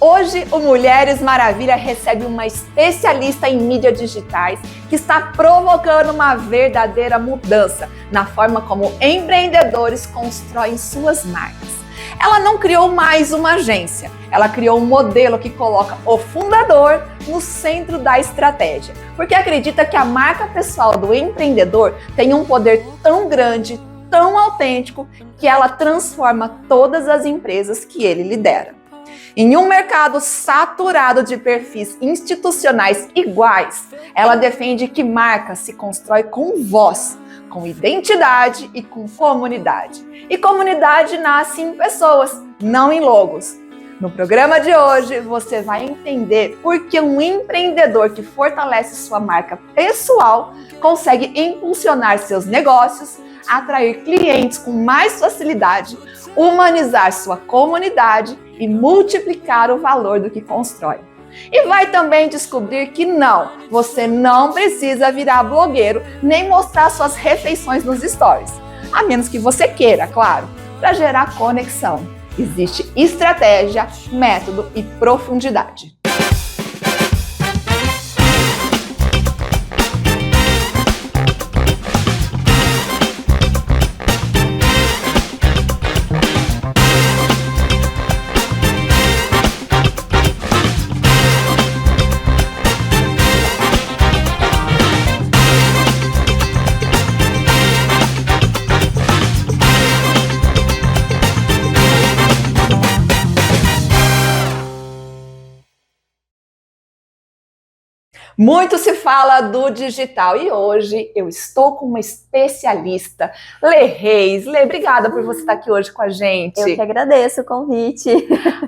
Hoje, o Mulheres Maravilha recebe uma especialista em mídias digitais que está provocando uma verdadeira mudança na forma como empreendedores constroem suas marcas. Ela não criou mais uma agência, ela criou um modelo que coloca o fundador no centro da estratégia, porque acredita que a marca pessoal do empreendedor tem um poder tão grande, tão autêntico, que ela transforma todas as empresas que ele lidera. Em um mercado saturado de perfis institucionais iguais, ela defende que marca se constrói com voz, com identidade e com comunidade. E comunidade nasce em pessoas, não em logos. No programa de hoje, você vai entender por que um empreendedor que fortalece sua marca pessoal consegue impulsionar seus negócios, atrair clientes com mais facilidade, humanizar sua comunidade e multiplicar o valor do que constrói. E vai também descobrir que você não precisa virar blogueiro nem mostrar suas refeições nos stories, a menos que você queira, claro, para gerar conexão. Existe estratégia, método e profundidade. Muito se fala do digital e hoje eu estou com uma especialista, Lê Reis. Lê, obrigada por você estar aqui hoje com a gente. Eu que agradeço o convite.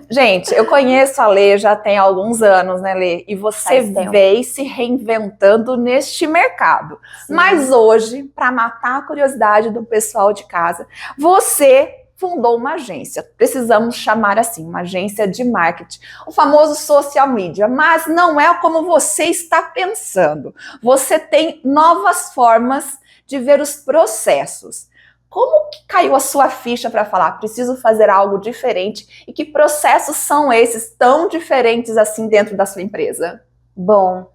Gente, eu conheço a Lê já tem alguns anos, né, Lê? E você veio se reinventando neste mercado. Sim. Mas hoje, para matar a curiosidade do pessoal de casa, você fundou uma agência, precisamos chamar assim, uma agência de marketing, o famoso social media, mas não é como você está pensando. Você tem novas formas de ver os processos. Como que caiu a sua ficha para falar, preciso fazer algo diferente, e que processos são esses tão diferentes assim dentro da sua empresa? Bom,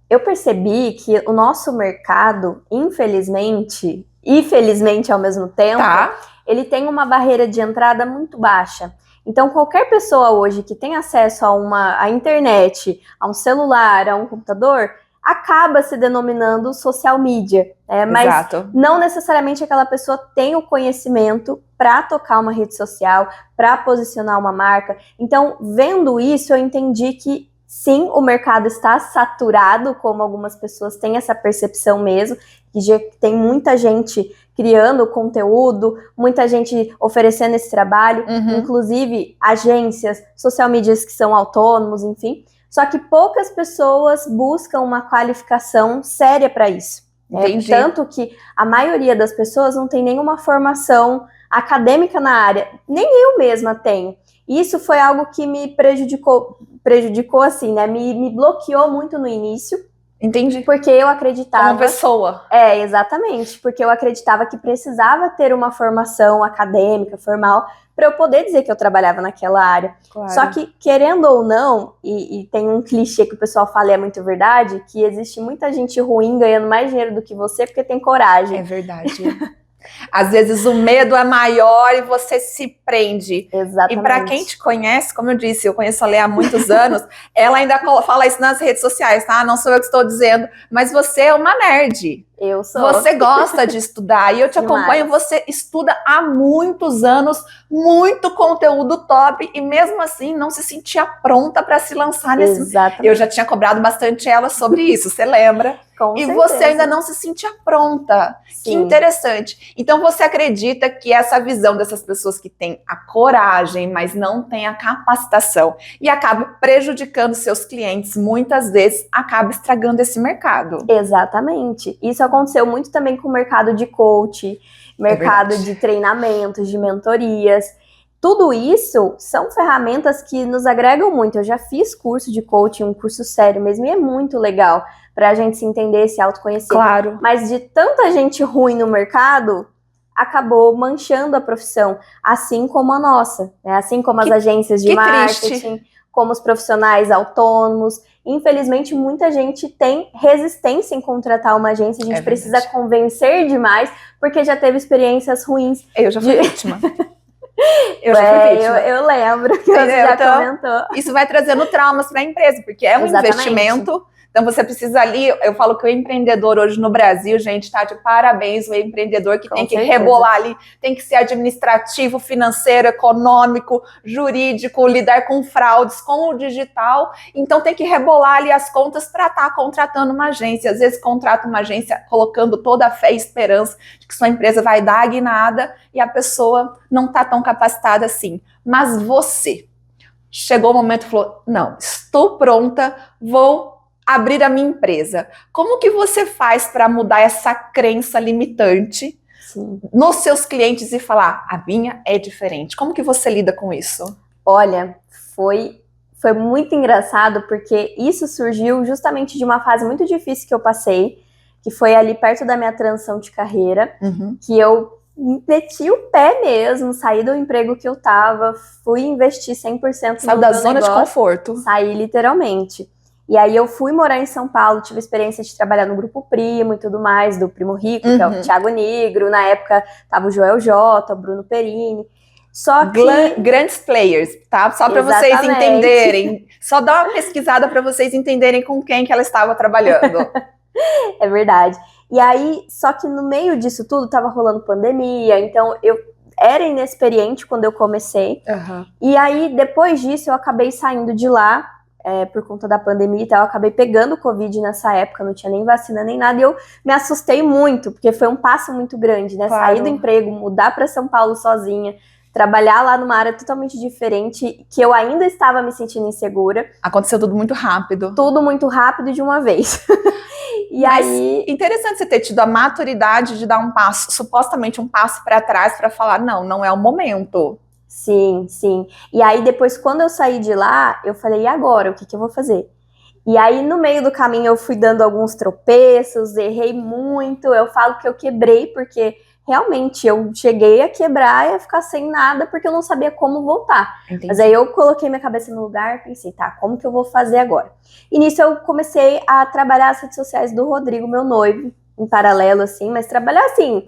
eu percebi que o nosso mercado, infelizmente e felizmente ao mesmo tempo, ele tem uma barreira de entrada muito baixa. Então, qualquer pessoa hoje que tem acesso à internet, a um celular, a um computador, acaba se denominando social media. Mas Exato. Não necessariamente aquela pessoa tem o conhecimento para tocar uma rede social, para posicionar uma marca. Então, vendo isso, eu entendi que sim, o mercado está saturado, como algumas pessoas têm essa percepção mesmo, que já tem muita gente criando conteúdo, muita gente oferecendo esse trabalho, inclusive agências, social medias que são autônomos, enfim. Só que poucas pessoas buscam uma qualificação séria para isso. Tanto que a maioria das pessoas não tem nenhuma formação acadêmica na área, nem eu mesma tenho. Isso foi algo que me prejudicou assim, né? Me bloqueou muito no início. Entendi. Porque eu acreditava... Como pessoa. Exatamente. Porque eu acreditava que precisava ter uma formação acadêmica, formal, para eu poder dizer que eu trabalhava naquela área. Claro. Só que, querendo ou não, e tem um clichê que o pessoal fala e é muito verdade, que existe muita gente ruim ganhando mais dinheiro do que você porque tem coragem. É verdade. Às vezes o medo é maior e você se prende. Exatamente. E para quem te conhece, como eu disse, eu conheço a Lê há muitos anos, ela ainda fala isso nas redes sociais, tá? Não sou eu que estou dizendo, mas você é uma nerd. Eu sou. Você gosta de estudar e eu te acompanho, você estuda há muitos anos, muito conteúdo top e mesmo assim não se sentia pronta para se lançar nesse... Exatamente. Eu já tinha cobrado bastante ela sobre isso, você lembra? Com e certeza. Você ainda não se sentia pronta. Sim. Que interessante. Então você acredita que essa visão dessas pessoas que têm a coragem, mas não têm a capacitação e acabam prejudicando seus clientes, muitas vezes acaba estragando esse mercado. Exatamente. Isso aconteceu muito também com o mercado de coach, mercado de treinamentos, de mentorias. Tudo isso são ferramentas que nos agregam muito. Eu já fiz curso de coaching, um curso sério mesmo, e é muito legal para a gente se entender, se autoconhecer. Claro. Mas de tanta gente ruim no mercado, acabou manchando a profissão, assim como a nossa, né? Assim como as agências de marketing, como os profissionais autônomos. Infelizmente, muita gente tem resistência em contratar uma agência, a gente precisa convencer demais, porque já teve experiências ruins. Eu já fui vítima. Eu já fui vítima. Eu lembro que você já comentou. Isso vai trazendo traumas para a empresa, porque é um investimento. Então você precisa ali, eu falo que o empreendedor hoje no Brasil, gente, tá de parabéns, o empreendedor que tem que rebolar ali, tem que ser administrativo, financeiro, econômico, jurídico, lidar com fraudes, com o digital, então tem que rebolar ali as contas para estar contratando uma agência. Às vezes contrata uma agência colocando toda a fé e esperança de que sua empresa vai dar a guinada e a pessoa não tá tão capacitada assim. Mas você chegou o momento e falou, não, estou pronta, vou abrir a minha empresa. Como que você faz para mudar essa crença limitante nos seus clientes e falar, a minha é diferente? Como que você lida com isso? Olha, foi muito engraçado, porque isso surgiu justamente de uma fase muito difícil que eu passei, que foi ali perto da minha transição de carreira, que eu meti o pé mesmo, saí do emprego que eu tava, fui investir 100% Saiu da zona de conforto. Saí literalmente. E aí eu fui morar em São Paulo, tive a experiência de trabalhar no Grupo Primo e tudo mais, do Primo Rico, que é o Thiago Nigro, na época tava o Joel J, o Bruno Perini. Só que... Grandes players, tá? Só para vocês entenderem, só dá uma pesquisada para vocês entenderem com quem que ela estava trabalhando. É verdade. E aí, só que no meio disso tudo tava rolando pandemia, então eu era inexperiente quando eu comecei. E aí, depois disso, eu acabei saindo de lá, por conta da pandemia e tal, eu acabei pegando Covid nessa época, não tinha nem vacina nem nada, e eu me assustei muito, porque foi um passo muito grande, né? Claro. Sair do emprego, mudar para São Paulo sozinha, trabalhar lá numa área totalmente diferente, que eu ainda estava me sentindo insegura. Aconteceu tudo muito rápido. Tudo muito rápido de uma vez. Mas interessante você ter tido a maturidade de dar um passo, supostamente um passo para trás, para falar, não é o momento. Sim, sim. E aí depois, quando eu saí de lá, eu falei, e agora? O que eu vou fazer? E aí no meio do caminho eu fui dando alguns tropeços, errei muito, eu falo que eu quebrei, porque realmente eu cheguei a quebrar e a ficar sem nada, porque eu não sabia como voltar. Entendi. Mas aí eu coloquei minha cabeça no lugar e pensei, tá, como que eu vou fazer agora? E nisso eu comecei a trabalhar as redes sociais do Rodrigo, meu noivo, em paralelo assim, mas trabalhar assim...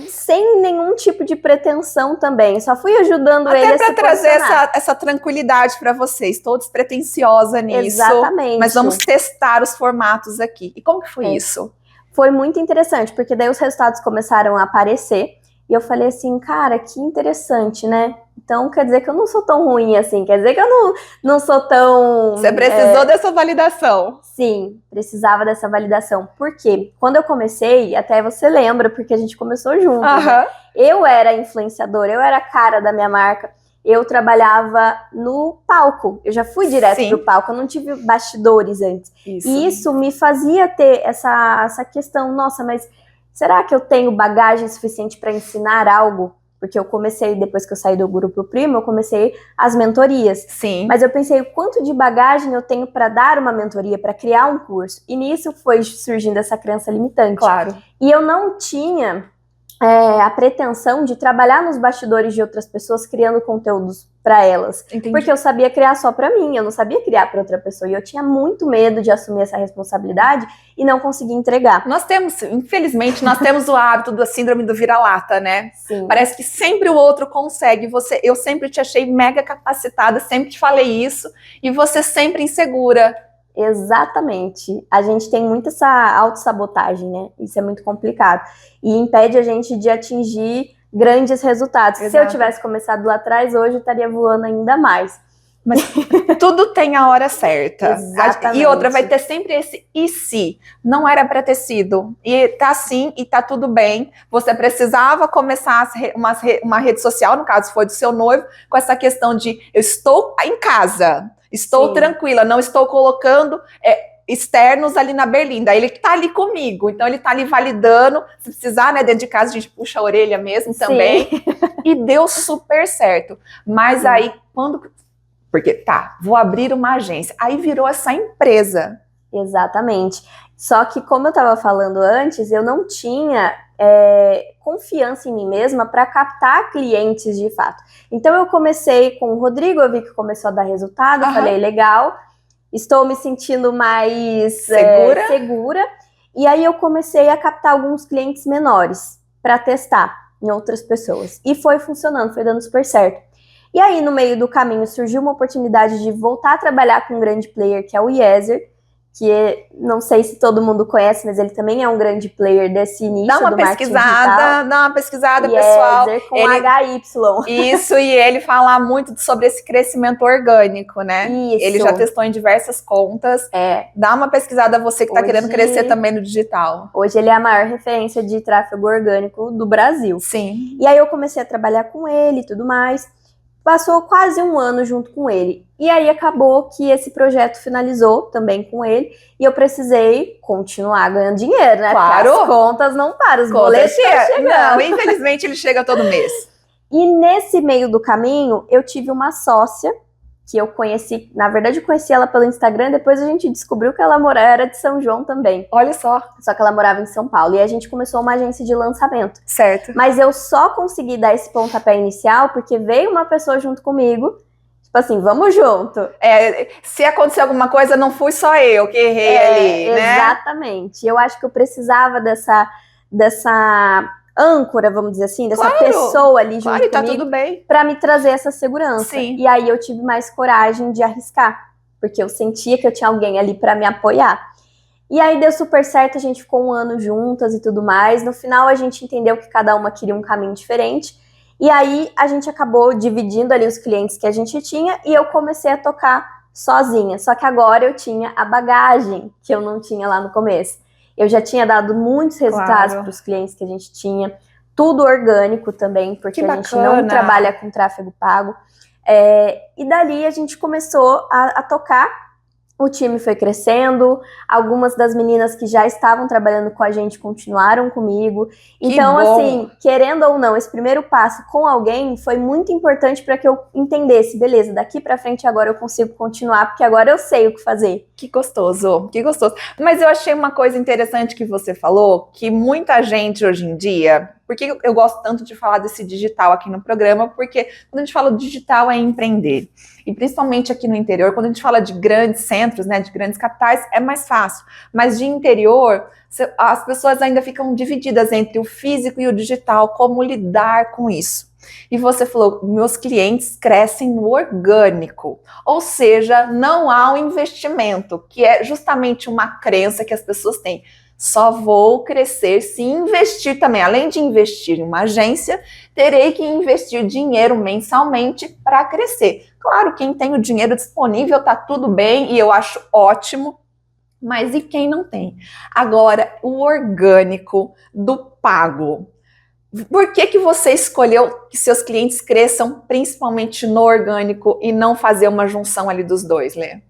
sem nenhum tipo de pretensão também, só fui ajudando ele a se até para trazer essa tranquilidade para vocês, tô despretensiosa nisso. Exatamente. Mas vamos testar os formatos aqui. E como que foi isso? Foi muito interessante, porque daí os resultados começaram a aparecer, e eu falei assim, cara, que interessante, né? Então quer dizer que eu não sou tão ruim assim, quer dizer que eu não sou tão... Você precisou dessa validação. Sim, precisava dessa validação. Por quê? Quando eu comecei, até você lembra, porque a gente começou junto, né? Eu era influenciadora, eu era a cara da minha marca, eu trabalhava no palco, eu já fui direto pro palco, eu não tive bastidores antes. E isso me fazia ter essa questão, nossa, mas será que eu tenho bagagem suficiente para ensinar algo? Porque eu comecei, depois que eu saí do Grupo Primo, eu comecei as mentorias. Sim. Mas eu pensei, o quanto de bagagem eu tenho para dar uma mentoria, para criar um curso? E nisso foi surgindo essa crença limitante. Claro. E eu não tinha a pretensão de trabalhar nos bastidores de outras pessoas, criando conteúdos para elas. Entendi. Porque eu sabia criar só para mim, eu não sabia criar para outra pessoa. E eu tinha muito medo de assumir essa responsabilidade e não conseguir entregar. Infelizmente, nós temos o hábito da síndrome do vira-lata, né? Sim. Parece que sempre o outro consegue. Eu sempre te achei mega capacitada, sempre te falei isso, e você sempre insegura. Exatamente. A gente tem muito essa autossabotagem, né? Isso é muito complicado. E impede a gente de atingir grandes resultados. Exato. Se eu tivesse começado lá atrás, hoje eu estaria voando ainda mais. Mas tudo tem a hora certa. Exatamente. E outra, vai ter sempre esse e se. Não era para ter sido. E tá assim, e tá tudo bem. Você precisava começar uma rede social, no caso foi do seu noivo, com essa questão de eu estou em casa, estou tranquila, não estou colocando externos ali na berlinda. Ele tá ali comigo, então ele tá ali validando. Se precisar, né, dentro de casa, a gente puxa a orelha mesmo também. E deu super certo. Mas aí, porque vou abrir uma agência. Aí virou essa empresa. Exatamente. Só que, como eu estava falando antes, eu não tinha confiança em mim mesma para captar clientes de fato. Então, eu comecei com o Rodrigo, eu vi que começou a dar resultado, falei, legal, estou me sentindo mais segura. E aí, eu comecei a captar alguns clientes menores para testar em outras pessoas. E foi funcionando, foi dando super certo. E aí, no meio do caminho, surgiu uma oportunidade de voltar a trabalhar com um grande player, que é o Yeser, que não sei se todo mundo conhece, mas ele também é um grande player desse nicho do marketing digital. Dá uma pesquisada, Yeser, pessoal. Com HY. Isso, e ele fala muito sobre esse crescimento orgânico, né? Isso. Ele já testou em diversas contas. Dá uma pesquisada, você que está querendo crescer também no digital. Hoje ele é a maior referência de tráfego orgânico do Brasil. Sim. E aí eu comecei a trabalhar com ele e tudo mais. Passou quase um ano junto com ele. E aí acabou que esse projeto finalizou também com ele. E eu precisei continuar ganhando dinheiro, né? Claro. Porque as contas não param, os boletos estão chegando. Não, infelizmente ele chega todo mês. E nesse meio do caminho, eu tive uma sócia que eu conheci, na verdade eu conheci ela pelo Instagram, depois a gente descobriu que ela era de São João também. Olha só. Só que ela morava em São Paulo, e a gente começou uma agência de lançamento. Certo. Mas eu só consegui dar esse pontapé inicial porque veio uma pessoa junto comigo, tipo assim, vamos junto. Se acontecer alguma coisa, não fui só eu que errei ali, né? Exatamente. Eu acho que eu precisava dessa âncora, vamos dizer assim, dessa pessoa ali junto comigo, tá tudo bem, para me trazer essa segurança. Sim. E aí eu tive mais coragem de arriscar, porque eu sentia que eu tinha alguém ali para me apoiar. E aí deu super certo, a gente ficou um ano juntas e tudo mais. No final a gente entendeu que cada uma queria um caminho diferente. E aí a gente acabou dividindo ali os clientes que a gente tinha e eu comecei a tocar sozinha. Só que agora eu tinha a bagagem que eu não tinha lá no começo. Eu já tinha dado muitos resultados para os clientes que a gente tinha, tudo orgânico também, porque a gente não trabalha com tráfego pago. E dali a gente começou a tocar, o time foi crescendo, algumas das meninas que já estavam trabalhando com a gente continuaram comigo. Então, assim, querendo ou não, esse primeiro passo com alguém foi muito importante para que eu entendesse, beleza, daqui para frente agora eu consigo continuar, porque agora eu sei o que fazer. Que gostoso, que gostoso. Mas eu achei uma coisa interessante que você falou, que muita gente hoje em dia, porque eu gosto tanto de falar desse digital aqui no programa, porque quando a gente fala digital é empreender. E principalmente aqui no interior, quando a gente fala de grandes centros, né, de grandes capitais, é mais fácil. Mas de interior, as pessoas ainda ficam divididas entre o físico e o digital, como lidar com isso. E você falou, meus clientes crescem no orgânico, ou seja, não há um investimento, que é justamente uma crença que as pessoas têm. Só vou crescer se investir também. Além de investir em uma agência, terei que investir dinheiro mensalmente para crescer. Claro, quem tem o dinheiro disponível tá tudo bem e eu acho ótimo, mas e quem não tem? Agora, o orgânico do pago. Por que você escolheu que seus clientes cresçam principalmente no orgânico e não fazer uma junção ali dos dois, Lê?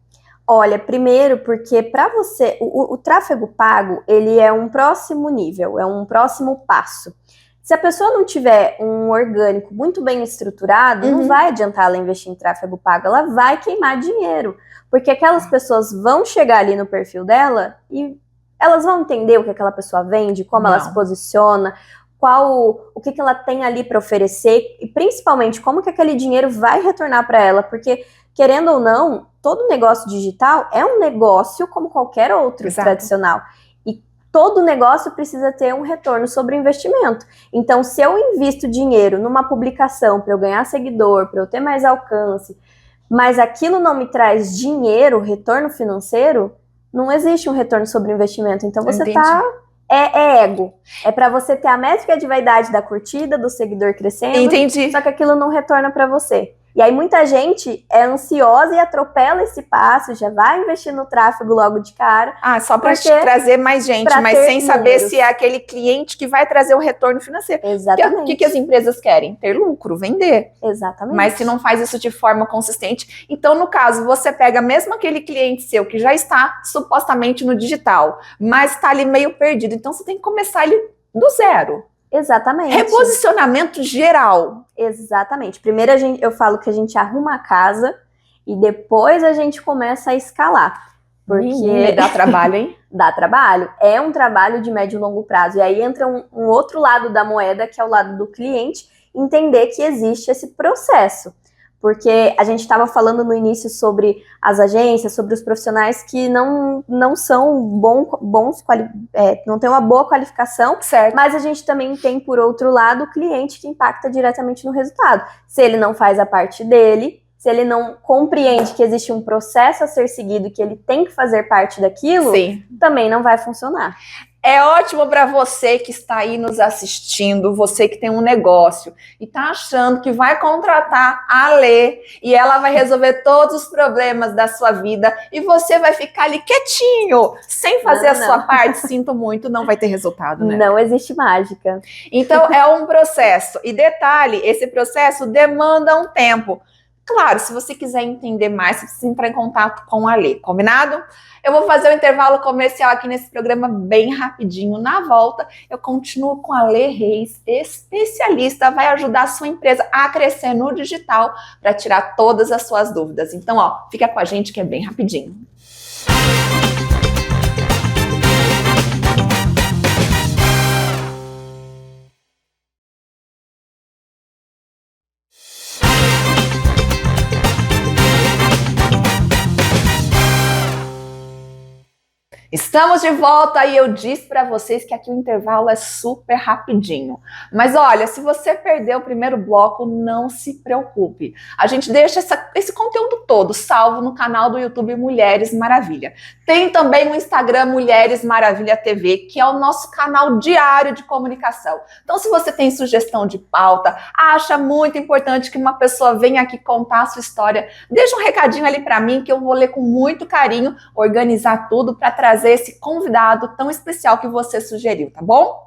Olha, primeiro porque para você, o tráfego pago, ele é um próximo nível, é um próximo passo. Se a pessoa não tiver um orgânico muito bem estruturado, não vai adiantar ela investir em tráfego pago, ela vai queimar dinheiro, porque aquelas pessoas vão chegar ali no perfil dela e elas vão entender o que aquela pessoa vende, como ela se posiciona, o que ela tem ali para oferecer e principalmente como que aquele dinheiro vai retornar para ela, porque querendo ou não, todo negócio digital é um negócio como qualquer outro tradicional. E todo negócio precisa ter um retorno sobre o investimento. Então, se eu invisto dinheiro numa publicação para eu ganhar seguidor, para eu ter mais alcance, mas aquilo não me traz dinheiro, retorno financeiro, não existe um retorno sobre o investimento. Então, você está... É ego. É para você ter a métrica de vaidade da curtida, do seguidor crescendo. Entendi. Só que aquilo não retorna para você. E aí muita gente é ansiosa e atropela esse passo, já vai investir no tráfego logo de cara. Só para trazer mais gente, mas sem saber se é aquele cliente que vai trazer o retorno financeiro. Exatamente. O que as empresas querem? Ter lucro, vender. Exatamente. Mas se não faz isso de forma consistente, então no caso você pega mesmo aquele cliente seu que já está supostamente no digital, mas está ali meio perdido, então você tem que começar ele do zero. Exatamente. Reposicionamento geral. Exatamente. Primeiro eu falo que a gente arruma a casa e depois a gente começa a escalar. Porque dá trabalho, hein? Dá trabalho. É um trabalho de médio e longo prazo. E aí entra um outro lado da moeda, que é o lado do cliente, entender que existe esse processo. Porque a gente estava falando no início sobre as agências, sobre os profissionais que não são bons, não têm uma boa qualificação, certo. Mas a gente também tem, por outro lado, o cliente que impacta diretamente no resultado. Se ele não faz a parte dele, se ele não compreende que existe um processo a ser seguido, que ele tem que fazer parte daquilo, Sim. Também não vai funcionar. É ótimo para você que está aí nos assistindo, você que tem um negócio e está achando que vai contratar a Lê e ela vai resolver todos os problemas da sua vida e você vai ficar ali quietinho, sem fazer a sua parte. Sinto muito, não vai ter resultado, né? Não existe mágica. Então é um processo. E detalhe, esse processo demanda um tempo. Claro, se você quiser entender mais, você precisa entrar em contato com a Lê, combinado? Eu vou fazer um intervalo comercial aqui nesse programa bem rapidinho. Na volta, eu continuo com a Lê Reis, especialista, vai ajudar a sua empresa a crescer no digital para tirar todas as suas dúvidas. Então, fica com a gente que é bem rapidinho. Estamos de volta e eu disse para vocês que aqui o intervalo é super rapidinho. Mas olha, se você perdeu o primeiro bloco, não se preocupe. A gente deixa esse conteúdo todo salvo no canal do YouTube Mulheres Maravilha. Tem também o Instagram Mulheres Maravilha TV, que é o nosso canal diário de comunicação. Então, se você tem sugestão de pauta, acha muito importante que uma pessoa venha aqui contar a sua história, deixa um recadinho ali para mim que eu vou ler com muito carinho, organizar tudo para trazer esse convidado tão especial que você sugeriu, tá bom?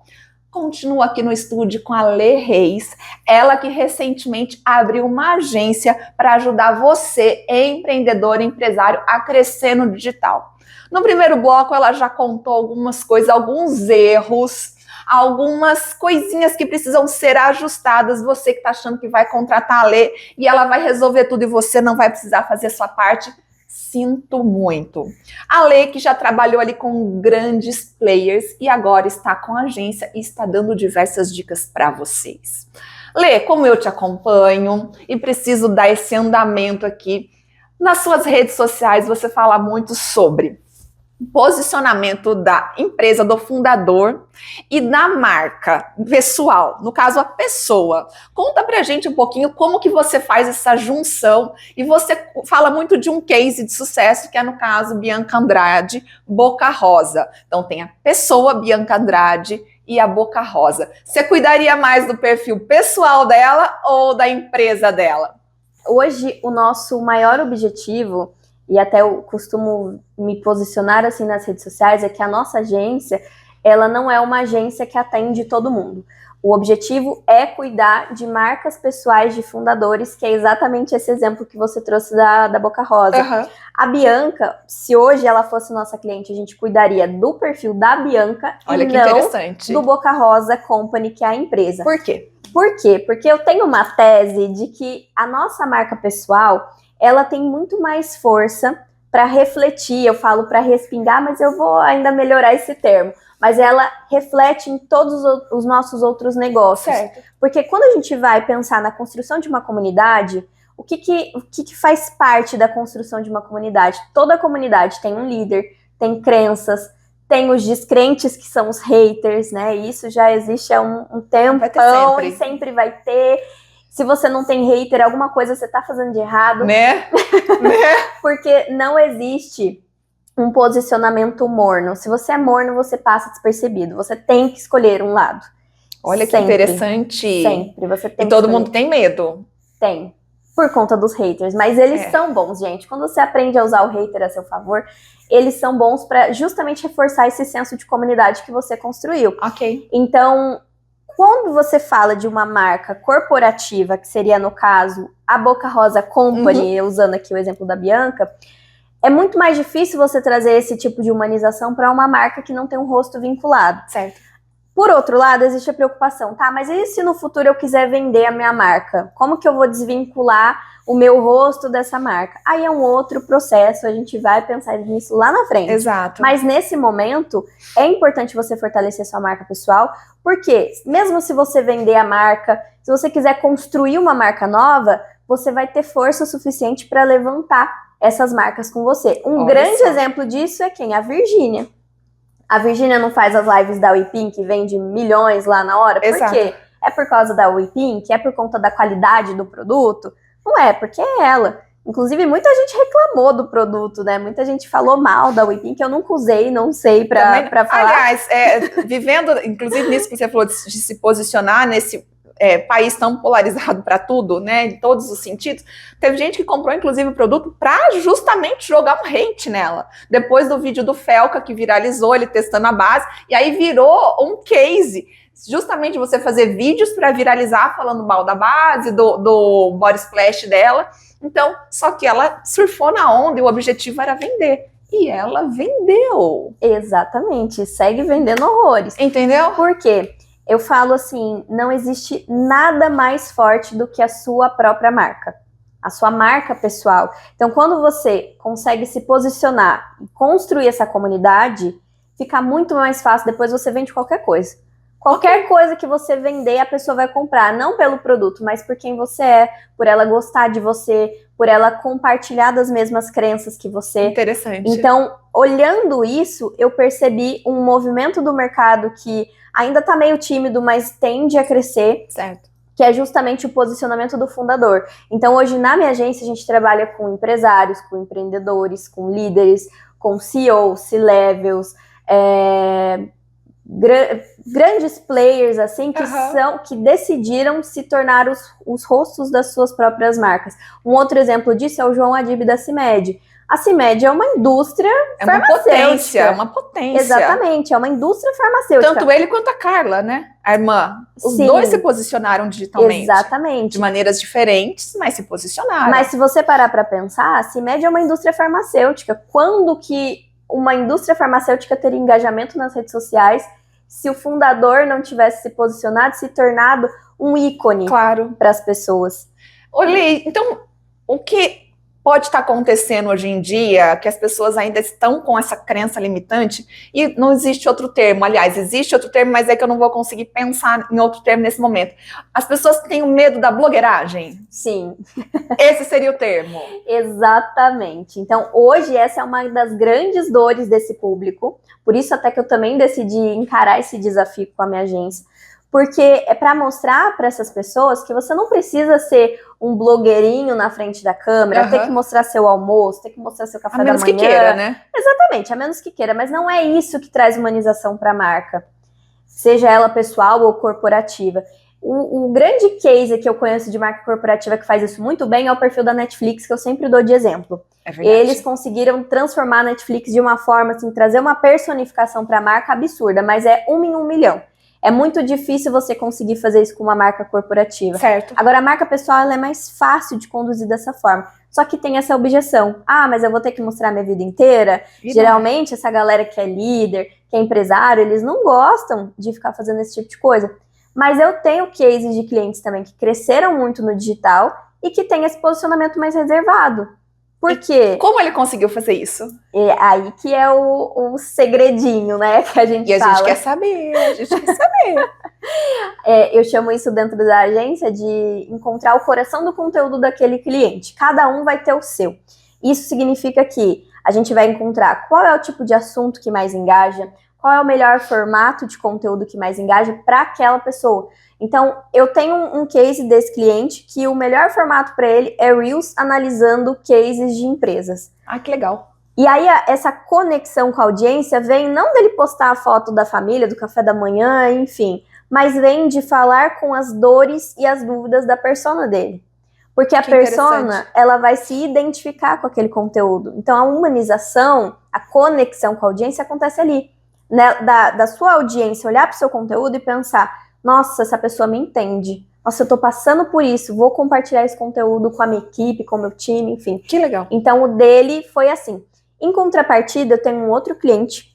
Continuo aqui no estúdio com a Lê Reis, ela que recentemente abriu uma agência para ajudar você, empreendedor, empresário, a crescer no digital. No primeiro bloco, ela já contou algumas coisas, alguns erros, algumas coisinhas que precisam ser ajustadas. Você que está achando que vai contratar a Lê e ela vai resolver tudo e você não vai precisar fazer a sua parte, sinto muito. A Lê, que já trabalhou ali com grandes players e agora está com a agência e está dando diversas dicas para vocês. Lê, como eu te acompanho e preciso dar esse andamento aqui, nas suas redes sociais você fala muito sobre posicionamento da empresa, do fundador e da marca pessoal, no caso a pessoa. Conta pra gente um pouquinho como que você faz essa junção e você fala muito de um case de sucesso que é no caso Bianca Andrade, Boca Rosa. Então tem a pessoa Bianca Andrade e a Boca Rosa. Você cuidaria mais do perfil pessoal dela ou da empresa dela? Hoje o nosso maior objetivo, e até eu costumo me posicionar assim nas redes sociais, é que a nossa agência, ela não é uma agência que atende todo mundo. O objetivo é cuidar de marcas pessoais de fundadores, que é exatamente esse exemplo que você trouxe da Boca Rosa. Uhum. A Bianca, se hoje ela fosse nossa cliente, a gente cuidaria do perfil da Bianca. Olha e que não interessante. Do Boca Rosa Company, que é a empresa. Por quê? Por quê? Porque eu tenho uma tese de que a nossa marca pessoal, ela tem muito mais força para refletir, eu falo para respingar, mas eu vou ainda melhorar esse termo, mas ela reflete em todos os nossos outros negócios. Certo. Porque quando a gente vai pensar na construção de uma comunidade, o que faz parte da construção de uma comunidade? Toda comunidade tem um líder, tem crenças, tem os descrentes, que são os haters, né? Isso já existe há um tempão e sempre vai ter. Se você não tem hater, alguma coisa você tá fazendo de errado. Né? Porque não existe um posicionamento morno. Se você é morno, você passa despercebido. Você tem que escolher um lado. Olha que interessante. Sempre. Você tem e todo mundo tem medo. Tem. Por conta dos haters. Mas eles são bons, gente. Quando você aprende a usar o hater a seu favor, eles são bons para justamente reforçar esse senso de comunidade que você construiu. Ok. Então, quando você fala de uma marca corporativa, que seria, no caso, a Boca Rosa Company, usando aqui o exemplo da Bianca, é muito mais difícil você trazer esse tipo de humanização para uma marca que não tem um rosto vinculado. Certo. Por outro lado, existe a preocupação, tá? Mas e se no futuro eu quiser vender a minha marca? Como que eu vou desvincular o meu rosto dessa marca? Aí é um outro processo, a gente vai pensar nisso lá na frente. Exato. Mas nesse momento, é importante você fortalecer sua marca pessoal, porque mesmo se você vender a marca, se você quiser construir uma marca nova, você vai ter força suficiente para levantar essas marcas com você. Um grande exemplo disso é quem? A Virgínia. A Virgínia não faz as lives da WePink que vende milhões lá na hora? Por quê? É por causa da WePink? É por conta da qualidade do produto? Não é, porque é ela. Inclusive, muita gente reclamou do produto, né? Muita gente falou mal da WePink, eu nunca usei, não sei pra falar. Aliás, vivendo, inclusive nisso que você falou de se posicionar nesse país tão polarizado para tudo, né, em todos os sentidos, teve gente que comprou, inclusive, o produto para justamente jogar um hate nela. Depois do vídeo do Felca, que viralizou, ele testando a base, e aí virou um case. Justamente você fazer vídeos para viralizar falando mal da base, do body splash dela. Então, só que ela surfou na onda e o objetivo era vender. E ela vendeu. Exatamente, segue vendendo horrores. Entendeu? Por quê? Eu falo assim, não existe nada mais forte do que a sua própria marca. A sua marca pessoal. Então, quando você consegue se posicionar e construir essa comunidade, fica muito mais fácil, depois você vende qualquer coisa. Qualquer coisa que você vender, a pessoa vai comprar, não pelo produto, mas por quem você é, por ela gostar de você, por ela compartilhar das mesmas crenças que você. Interessante. Então, olhando isso, eu percebi um movimento do mercado que ainda tá meio tímido, mas tende a crescer. Certo. Que é justamente o posicionamento do fundador. Então, hoje, na minha agência, a gente trabalha com empresários, com empreendedores, com líderes, com CEOs, C-levels, grandes players, assim, que decidiram se tornar os rostos das suas próprias marcas. Um outro exemplo disso é o João Adib da CIMED. A CIMED é uma indústria farmacêutica. É uma potência. Exatamente, é uma indústria farmacêutica. Tanto ele quanto a Carla, né? A irmã. Os dois se posicionaram digitalmente. Exatamente. De maneiras diferentes, mas se posicionaram. Mas se você parar para pensar, a CIMED é uma indústria farmacêutica. Quando que uma indústria farmacêutica teria engajamento nas redes sociais se o fundador não tivesse se posicionado, se tornado um ícone para as pessoas? Olhei, então, o que pode estar acontecendo hoje em dia, que as pessoas ainda estão com essa crença limitante, e não existe outro termo, aliás, existe outro termo, mas é que eu não vou conseguir pensar em outro termo nesse momento. As pessoas têm o medo da blogueiragem? Sim. Esse seria o termo. Exatamente. Então, hoje, essa é uma das grandes dores desse público, por isso até que eu também decidi encarar esse desafio com a minha agência, porque é para mostrar para essas pessoas que você não precisa ser um blogueirinho na frente da câmera, ter que mostrar seu almoço, ter que mostrar seu café da manhã. A menos que queira, né? Exatamente, a menos que queira, mas não é isso que traz humanização para a marca, seja ela pessoal ou corporativa. O grande case que eu conheço de marca corporativa que faz isso muito bem é o perfil da Netflix, que eu sempre dou de exemplo. É verdade. Eles conseguiram transformar a Netflix de uma forma, assim, trazer uma personificação para a marca absurda, mas é 1 em 1 milhão. É muito difícil você conseguir fazer isso com uma marca corporativa. Certo. Agora, a marca pessoal ela é mais fácil de conduzir dessa forma. Só que tem essa objeção. Ah, mas eu vou ter que mostrar minha vida inteira? Geralmente, essa galera que é líder, que é empresário, eles não gostam de ficar fazendo esse tipo de coisa. Mas eu tenho cases de clientes também que cresceram muito no digital e que têm esse posicionamento mais reservado. Por quê? Como ele conseguiu fazer isso? É aí que é o segredinho, né, que a gente fala. E a gente quer saber, a gente quer saber. Eu chamo isso dentro da agência de encontrar o coração do conteúdo daquele cliente. Cada um vai ter o seu. Isso significa que a gente vai encontrar qual é o tipo de assunto que mais engaja, qual é o melhor formato de conteúdo que mais engaja para aquela pessoa. Então, eu tenho um case desse cliente que o melhor formato para ele é Reels analisando cases de empresas. Ah, que legal. E aí, essa conexão com a audiência vem não dele postar a foto da família, do café da manhã, enfim, mas vem de falar com as dores e as dúvidas da persona dele. Porque a persona, ela vai se identificar com aquele conteúdo. Então, a humanização, a conexão com a audiência acontece ali. Né? Da sua audiência olhar para o seu conteúdo e pensar: nossa, essa pessoa me entende. Nossa, eu tô passando por isso. Vou compartilhar esse conteúdo com a minha equipe, com o meu time, enfim. Que legal. Então, o dele foi assim. Em contrapartida, eu tenho um outro cliente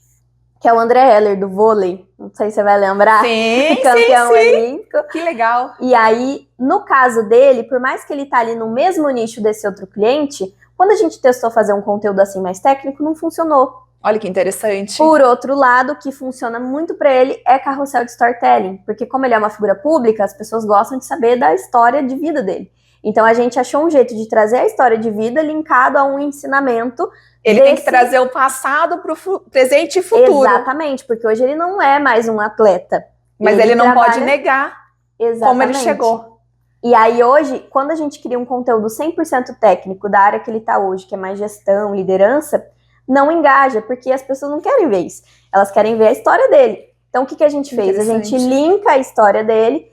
que é o André Heller, do vôlei. Não sei se você vai lembrar. Sim, Campeão sim, sim. olímpico. Que legal. E aí, no caso dele, por mais que ele tá ali no mesmo nicho desse outro cliente, quando a gente testou fazer um conteúdo assim mais técnico, não funcionou. Olha que interessante. Por outro lado, o que funciona muito para ele é carrossel de storytelling, porque como ele é uma figura pública, as pessoas gostam de saber da história de vida dele. Então a gente achou um jeito de trazer a história de vida linkado a um ensinamento. Ele tem que trazer o passado para o presente e futuro. Exatamente, porque hoje ele não é mais um atleta. Mas ele não pode negar como ele chegou. E aí hoje, quando a gente cria um conteúdo 100% técnico da área que ele está hoje, que é mais gestão, liderança, não engaja, porque as pessoas não querem ver isso. Elas querem ver a história dele. Então, o que a gente fez? A gente linka a história dele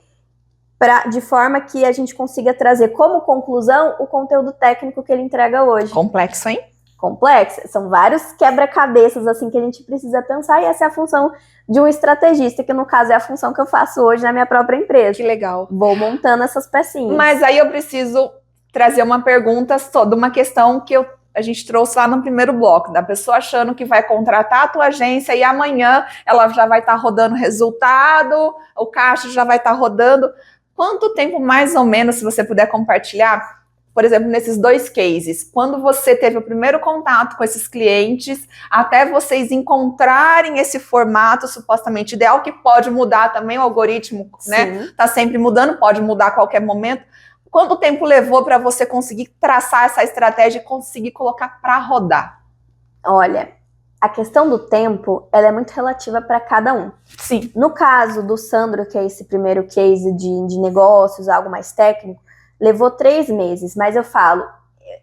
de forma que a gente consiga trazer como conclusão o conteúdo técnico que ele entrega hoje. Complexo, hein? Complexo. São vários quebra-cabeças assim que a gente precisa pensar, e essa é a função de um estrategista, que no caso é a função que eu faço hoje na minha própria empresa. Que legal. Vou montando essas pecinhas. Mas aí eu preciso trazer uma pergunta sobre uma questão que a gente trouxe lá no primeiro bloco, da pessoa achando que vai contratar a tua agência e amanhã ela já vai estar rodando resultado, o caixa já vai estar rodando. Quanto tempo, mais ou menos, se você puder compartilhar, por exemplo, nesses 2 cases, quando você teve o primeiro contato com esses clientes, até vocês encontrarem esse formato supostamente ideal, que pode mudar também, o algoritmo, né? Tá sempre mudando, pode mudar a qualquer momento. Quanto tempo levou para você conseguir traçar essa estratégia e conseguir colocar para rodar? Olha, a questão do tempo, ela é muito relativa para cada um. Sim. No caso do Sandro, que é esse primeiro case de negócios, algo mais técnico, levou 3 meses, mas eu falo,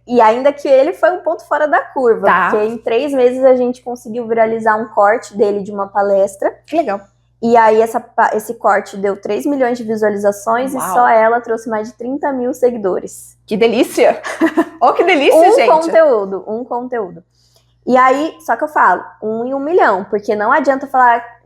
e ainda que ele foi um ponto fora da curva, porque em 3 meses a gente conseguiu viralizar um corte dele de uma palestra. Que legal. E aí esse corte deu 3 milhões de visualizações. Uau. E só ela trouxe mais de 30 mil seguidores. Que delícia! Oh, que delícia, gente! Um conteúdo. E aí, só que eu falo, 1 em 1 milhão, porque não adianta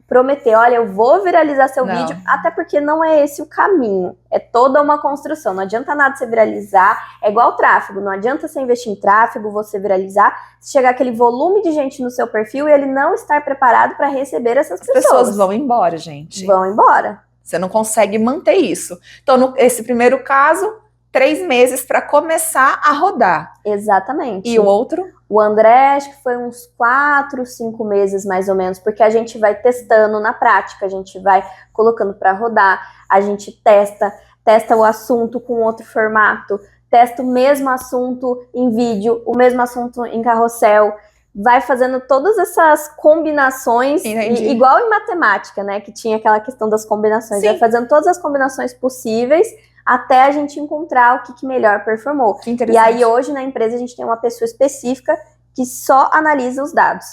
prometer, olha, eu vou viralizar seu vídeo, até porque não é esse o caminho. É toda uma construção. Não adianta nada você viralizar. É igual tráfego. Não adianta você investir em tráfego, você viralizar, se chegar aquele volume de gente no seu perfil e ele não estar preparado para receber essas pessoas. As pessoas vão embora, gente. Vão embora. Você não consegue manter isso. Então, nesse primeiro caso, 3 meses para começar a rodar. Exatamente. E o outro? O André, acho que foi uns 4, 5 meses mais ou menos, porque a gente vai testando na prática, a gente vai colocando para rodar, a gente testa o assunto com outro formato, testa o mesmo assunto em vídeo, o mesmo assunto em carrossel, vai fazendo todas essas combinações, igual em matemática, né, que tinha aquela questão das combinações. Sim. Vai fazendo todas as combinações possíveis até a gente encontrar o que melhor performou. Que interessante. E aí hoje na empresa a gente tem uma pessoa específica que só analisa os dados.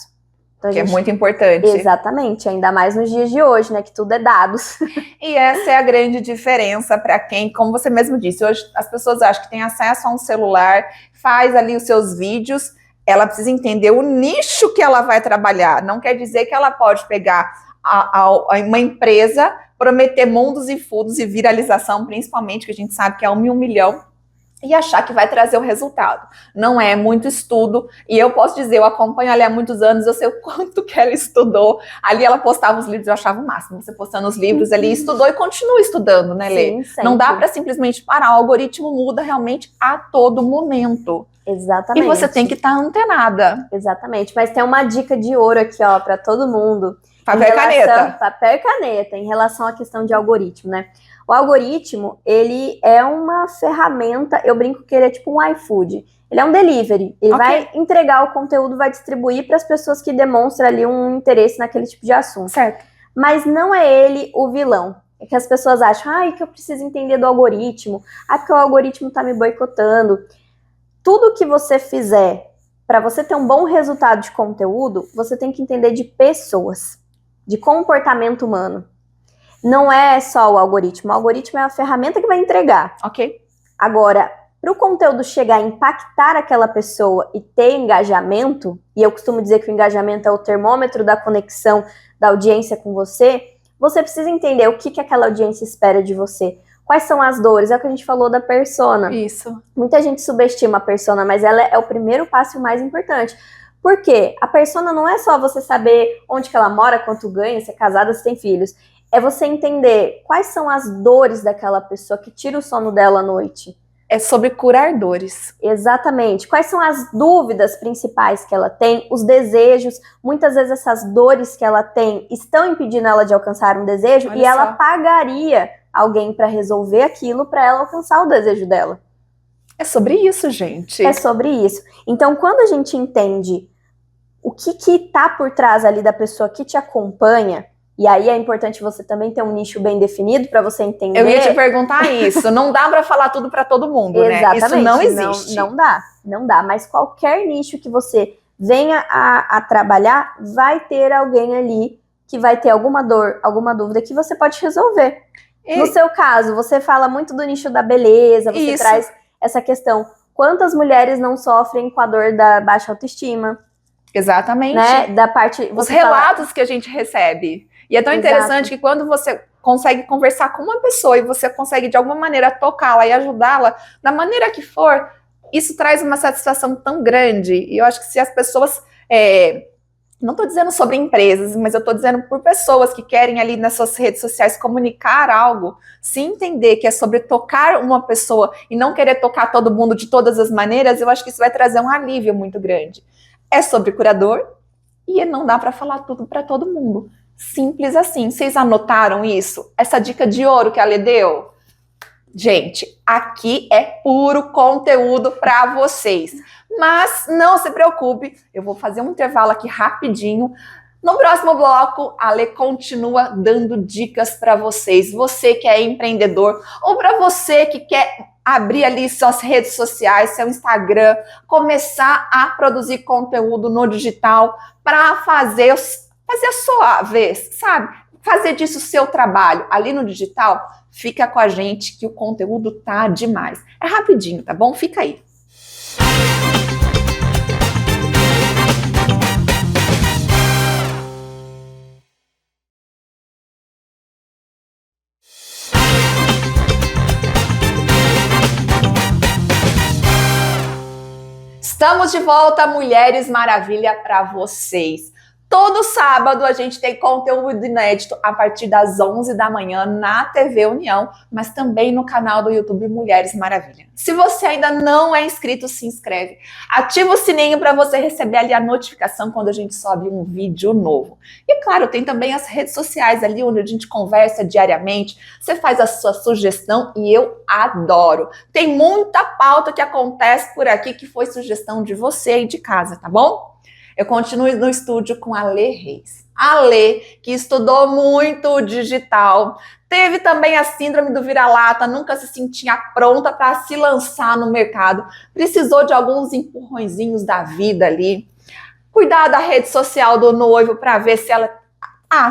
Então, que é muito importante. Exatamente, ainda mais nos dias de hoje, né, que tudo é dados. E essa é a grande diferença para quem, como você mesmo disse, hoje as pessoas acham que tem acesso a um celular, faz ali os seus vídeos, ela precisa entender o nicho que ela vai trabalhar. Não quer dizer que ela pode pegar uma empresa, prometer mundos e fundos e viralização, principalmente, que a gente sabe que é 1 em 1 milhão, e achar que vai trazer o resultado. Não é muito estudo, e eu posso dizer, eu acompanho ela há muitos anos, eu sei o quanto que ela estudou. Ali ela postava os livros, eu achava o máximo, você postando os livros ali, estudou e continua estudando, né, Lê? Sim, não dá para simplesmente parar, o algoritmo muda realmente a todo momento. Exatamente. E você tem que estar antenada. Exatamente, mas tem uma dica de ouro aqui, ó, para todo mundo. Papel e caneta. Papel e caneta, em relação à questão de algoritmo, né? O algoritmo, ele é uma ferramenta, eu brinco que ele é tipo um iFood. Ele é um delivery, ele vai entregar o conteúdo, vai distribuir para as pessoas que demonstram ali um interesse naquele tipo de assunto. Certo. Mas não é ele o vilão. É que as pessoas acham, que eu preciso entender do algoritmo, porque o algoritmo tá me boicotando. Tudo que você fizer para você ter um bom resultado de conteúdo, você tem que entender de pessoas, de comportamento humano. Não é só o algoritmo é a ferramenta que vai entregar. Ok. Agora, para o conteúdo chegar a impactar aquela pessoa e ter engajamento, e eu costumo dizer que o engajamento é o termômetro da conexão da audiência com você, você precisa entender o que aquela audiência espera de você. Quais são as dores? É o que a gente falou da persona. Isso. Muita gente subestima a persona, mas ela é o primeiro passo e o mais importante. Por quê? A persona não é só você saber onde que ela mora, quanto ganha, se é casada, se tem filhos. É você entender quais são as dores daquela pessoa que tira o sono dela à noite. É sobre curar dores. Exatamente. Quais são as dúvidas principais que ela tem, os desejos. Muitas vezes essas dores que ela tem estão impedindo ela de alcançar um desejo. Olha e ela só. pagaria alguém para resolver aquilo para ela alcançar o desejo dela. É sobre isso, gente. É sobre isso. Então, quando a gente entende o que tá por trás ali da pessoa que te acompanha, e aí é importante você também ter um nicho bem definido para você entender. Eu ia te perguntar isso. Não dá para falar tudo para todo mundo, Exatamente, né? Isso não existe. Não dá. Mas qualquer nicho que você venha a trabalhar, vai ter alguém ali que vai ter alguma dor, alguma dúvida que você pode resolver. No seu caso, você fala muito do nicho da beleza, você traz essa questão. Quantas mulheres não sofrem com a dor da baixa autoestima? Exatamente. Né? Da parte, os relatos que a gente recebe. E é tão interessante que quando você consegue conversar com uma pessoa e você consegue de alguma maneira tocá-la e ajudá-la, da maneira que for, isso traz uma satisfação tão grande. E eu acho que se as pessoas... não estou dizendo sobre empresas, mas eu estou dizendo por pessoas que querem ali nas suas redes sociais comunicar algo, se entender que é sobre tocar uma pessoa e não querer tocar todo mundo de todas as maneiras, eu acho que isso vai trazer um alívio muito grande. É sobre curador e não dá para falar tudo para todo mundo. Simples assim. Vocês anotaram isso? Essa dica de ouro que a Lê deu? Gente, aqui é puro conteúdo para vocês. Mas não se preocupe, eu vou fazer um intervalo aqui rapidinho. No próximo bloco, a Lê continua dando dicas para vocês. Você que é empreendedor ou para você que quer abrir ali suas redes sociais, seu Instagram, começar a produzir conteúdo no digital para fazer a sua vez, sabe? Fazer disso o seu trabalho ali no digital. Fica com a gente que o conteúdo tá demais. É rapidinho, tá bom? Fica aí. Estamos de volta, Mulheres Maravilha, para vocês. Todo sábado a gente tem conteúdo inédito a partir das 11 da manhã na TV União, mas também no canal do YouTube Mulheres Maravilha. Se você ainda não é inscrito, se inscreve. Ativa o sininho para você receber ali a notificação quando a gente sobe um vídeo novo. E claro, tem também as redes sociais ali onde a gente conversa diariamente. Você faz a sua sugestão e eu adoro. Tem muita pauta que acontece por aqui que foi sugestão de você aí de casa, tá bom? Eu continuo no estúdio com a Lê Reis. A Lê, que estudou muito o digital, teve também a síndrome do vira-lata, nunca se sentia pronta para se lançar no mercado, precisou de alguns empurrõezinhos da vida ali, cuidar da rede social do noivo para ver se ela...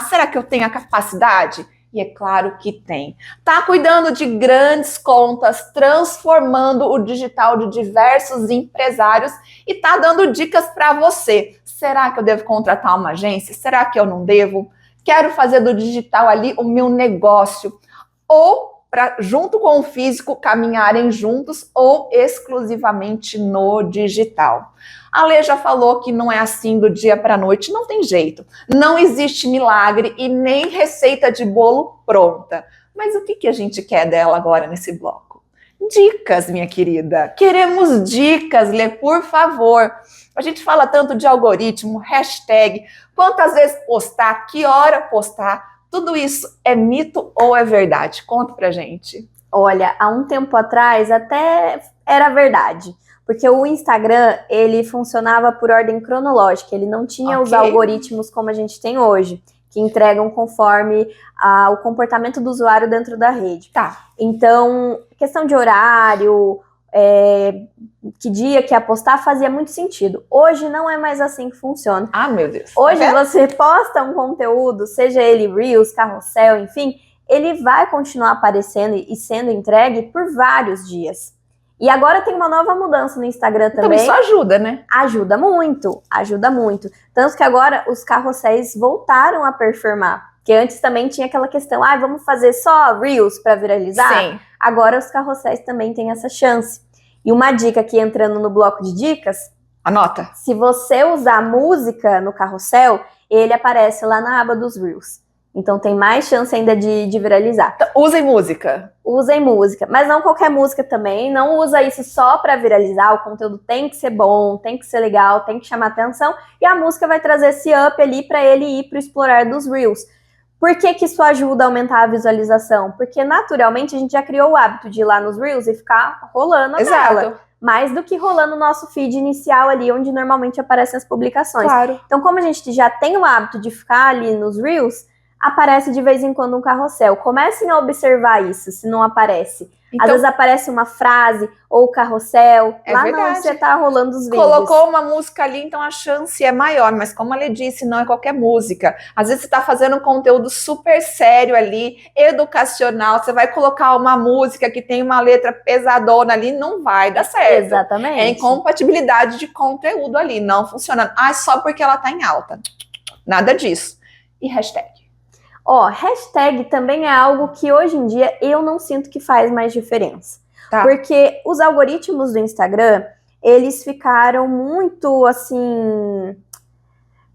será que eu tenho a capacidade? E é claro que tem. Tá cuidando de grandes contas, transformando o digital de diversos empresários e tá dando dicas para você. Será que eu devo contratar uma agência? Será que eu não devo? Quero fazer do digital ali o meu negócio. Ou, junto com o físico, caminharem juntos ou exclusivamente no digital. A Lê já falou que não é assim do dia para a noite, não tem jeito. Não existe milagre e nem receita de bolo pronta. Mas o que a gente quer dela agora nesse bloco? Dicas, minha querida. Queremos dicas, Lê, por favor. A gente fala tanto de algoritmo, hashtag, quantas vezes postar, que hora postar. Tudo isso é mito ou é verdade? Conta pra gente. Olha, há um tempo atrás até era verdade. Porque o Instagram, ele funcionava por ordem cronológica, ele não tinha os algoritmos como a gente tem hoje, que entregam conforme o comportamento do usuário dentro da rede. Tá. Então, questão de horário, que dia que ia postar, fazia muito sentido. Hoje não é mais assim que funciona. Meu Deus. Hoje você posta um conteúdo, seja ele Reels, Carrossel, enfim, ele vai continuar aparecendo e sendo entregue por vários dias. E agora tem uma nova mudança no Instagram também. Então isso ajuda, né? Ajuda muito, ajuda muito. Tanto que agora os carrosséis voltaram a performar. Porque antes também tinha aquela questão, vamos fazer só Reels para viralizar? Sim. Agora os carrosséis também têm essa chance. E uma dica aqui entrando no bloco de dicas, Anota. Se você usar música no carrossel, ele aparece lá na aba dos Reels. Então tem mais chance ainda de viralizar. Então, usem música. Usem música, mas não qualquer música também. Não usa isso só para viralizar. O conteúdo tem que ser bom, tem que ser legal, tem que chamar atenção. E a música vai trazer esse up ali para ele ir para o explorar dos Reels. Por que que isso ajuda a aumentar a visualização? Porque naturalmente a gente já criou o hábito de ir lá nos Reels e ficar rolando a tela. Mais do que rolando o nosso feed inicial ali, onde normalmente aparecem as publicações. Claro. Então, como a gente já tem o hábito de ficar ali nos Reels, aparece de vez em quando um carrossel. Comecem a observar isso, se não aparece. Então, às vezes aparece uma frase ou o carrossel. Lá verdade. não, você tá rolando os vídeos. Colocou uma música ali, então a chance é maior. Mas como a Lê disse, não é qualquer música. Às vezes você tá fazendo um conteúdo super sério ali, educacional. Você vai colocar uma música que tem uma letra pesadona ali, não vai dar certo. Exatamente. É incompatibilidade de conteúdo ali, não funciona. Ah, só porque ela tá em alta. Nada disso. E hashtag? Hashtag também é algo que hoje em dia eu não sinto que faz mais diferença. Tá. Porque os algoritmos do Instagram, eles ficaram muito, assim,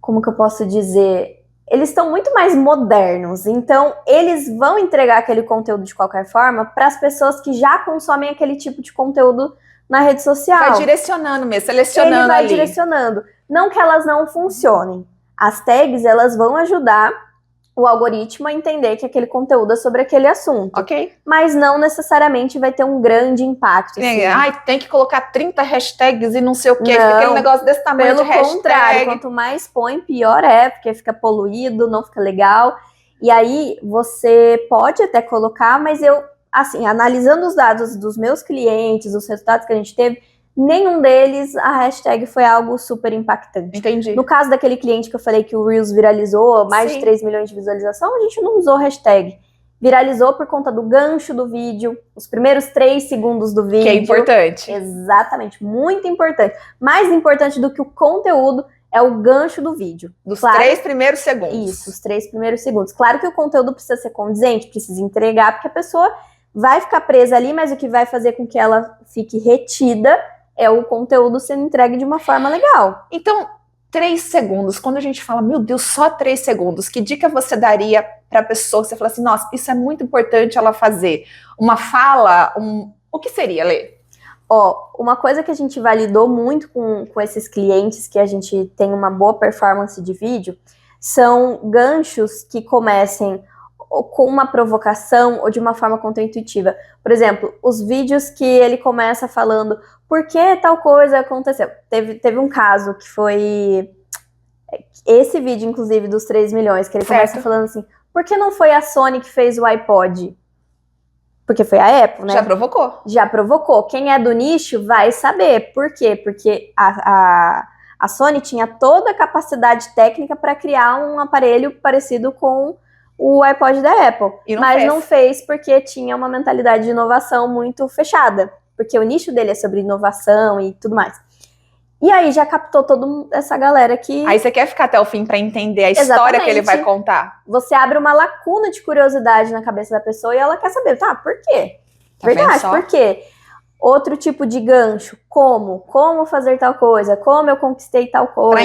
como que eu posso dizer? Eles estão muito mais modernos. Então, eles vão entregar aquele conteúdo de qualquer forma para as pessoas que já consomem aquele tipo de conteúdo na rede social. Vai direcionando mesmo, selecionando ali. Ele vai direcionando. Não que elas não funcionem. As tags, elas vão ajudar o algoritmo a entender que aquele conteúdo é sobre aquele assunto. Ok. Mas não necessariamente vai ter um grande impacto. Assim. Ai, tem que colocar 30 hashtags e não sei o quê. Não, aquele negócio desse tamanho pelo de hashtag. contrário, quanto mais põe, pior é, porque fica poluído, não fica legal. E aí, você pode até colocar, mas eu, assim, analisando os dados dos meus clientes, os resultados que a gente teve, nenhum deles, a hashtag foi algo super impactante. Entendi. No caso daquele cliente que eu falei que o Reels viralizou, mais de 3 milhões de visualização, a gente não usou hashtag. Viralizou por conta do gancho do vídeo, os primeiros 3 segundos do vídeo. Que é importante. Exatamente, muito importante. Mais importante do que o conteúdo é o gancho do vídeo. Dos 3 primeiros segundos. Isso, os 3 primeiros segundos. Claro que o conteúdo precisa ser condizente, precisa entregar, porque a pessoa vai ficar presa ali, mas o que vai fazer com que ela fique retida é o conteúdo sendo entregue de uma forma legal. Então, 3 segundos. Quando a gente fala, meu Deus, só 3 segundos, que dica você daria para a pessoa que você fala assim, nossa, isso é muito importante ela fazer? Uma fala, o que seria, Lê? Uma coisa que a gente validou muito com esses clientes, que a gente tem uma boa performance de vídeo, são ganchos que comecem com uma provocação ou de uma forma contraintuitiva. Por exemplo, os vídeos que ele começa falando por que tal coisa aconteceu. Teve um caso que foi esse vídeo, inclusive, dos 3 milhões, que ele começa falando assim, por que não foi a Sony que fez o iPod? Porque foi a Apple, né? Já provocou. Já provocou. Quem é do nicho vai saber. Por quê? Porque a Sony tinha toda a capacidade técnica para criar um aparelho parecido com o iPod da Apple, mas não fez porque tinha uma mentalidade de inovação muito fechada, porque o nicho dele é sobre inovação e tudo mais. E aí já captou toda essa galera que... Aí você quer ficar até o fim para entender a história que ele vai contar. Você abre uma lacuna de curiosidade na cabeça da pessoa e ela quer saber, por quê? Verdade, por quê? Outro tipo de gancho, como fazer tal coisa, como eu conquistei tal coisa.